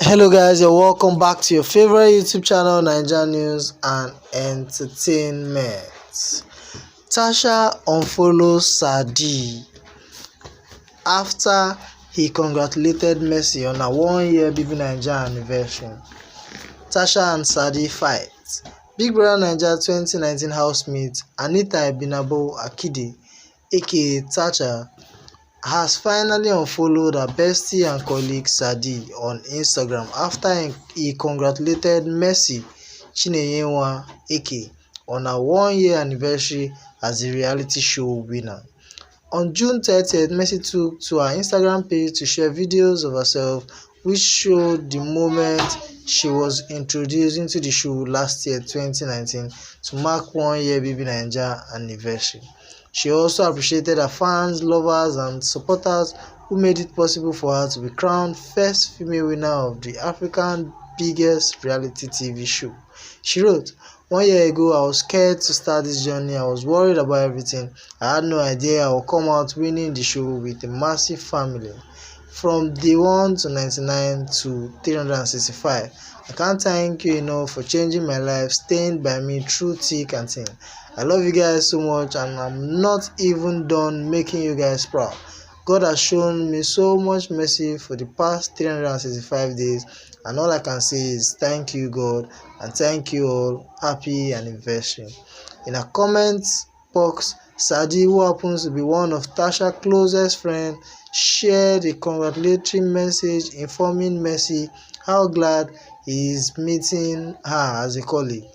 Hello guys, you're welcome back to your favorite YouTube channel, NAIJA News and Entertainment. Tacha Unfollows Sir after he congratulated Messi on her 1-year BBNaija Anniversary. Tacha and Sir fight. Big Brother Naija 2019 housemate Anita Ebinabo Akide, aka Tacha, has finally unfollowed her bestie and colleague Sadi on Instagram after he congratulated Messi Chinenyewa Eke on her 1-year anniversary as a reality show winner. On June 30th, Messi took to her Instagram page to share videos of herself which showed the moment she was introduced into the show last year 2019 to mark 1-year BBNaija Anniversary. She also appreciated her fans, lovers and supporters who made it possible for her to be crowned first female winner of the African biggest reality TV show. She wrote, "1 year ago, I was scared to start this journey. I was worried about everything. I had no idea I would come out winning the show with a massive family. From day 1 to 99 to 365. I can't thank you enough for changing my life, staying by me through thick and thin. I love you guys so much and I'm not even done making you guys proud. God has shown me so much mercy for the past 365 days and all I can say is thank you God and thank you all. Happy anniversary." In a comments box, Sadi, who happens to be one of Tasha's closest friends, shared a congratulatory message informing Messi how glad he is meeting her as a colleague.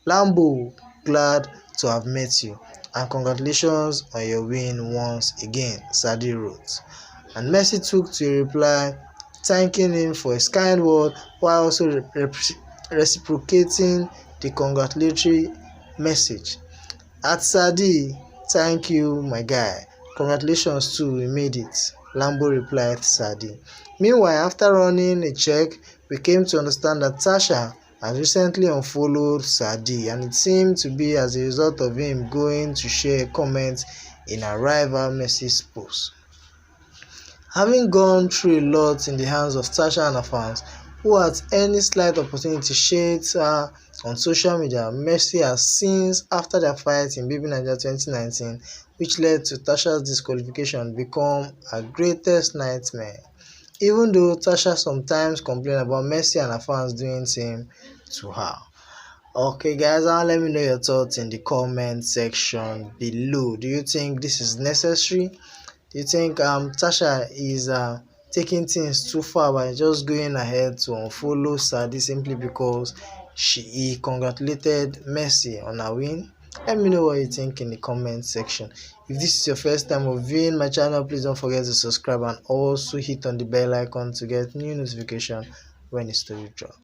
"Lambo, glad to have met you and congratulations on your win once again," Sadi wrote. And Messi took to a reply thanking him for his kind word while also reciprocating the congratulatory message. "At Sadi, thank you my guy. Congratulations too, we made it," Lambo replied Sadi. Meanwhile, after running a check, we came to understand that Tacha has recently unfollowed Sadi, and it seemed to be as a result of him going to share comments in her rival Messi's post. Having gone through a lot in the hands of Tacha and her fans, who at any slight opportunity shades her on social media, Messi has since, after their fight in BBNaija 2019, which led to Tasha's disqualification, become her greatest nightmare. Even though Tacha sometimes complains about Messi and her fans doing same to her. Okay guys, now let me know your thoughts in the comment section below. Do you think this is necessary? Do you think Tacha is taking things too far by just going ahead to unfollow Sadi simply because he congratulated Messi on her win? Let me know what you think in the comment section. If this is your first time of viewing my channel, please don't forget to subscribe and also hit on the bell icon to get new notification when a story drops.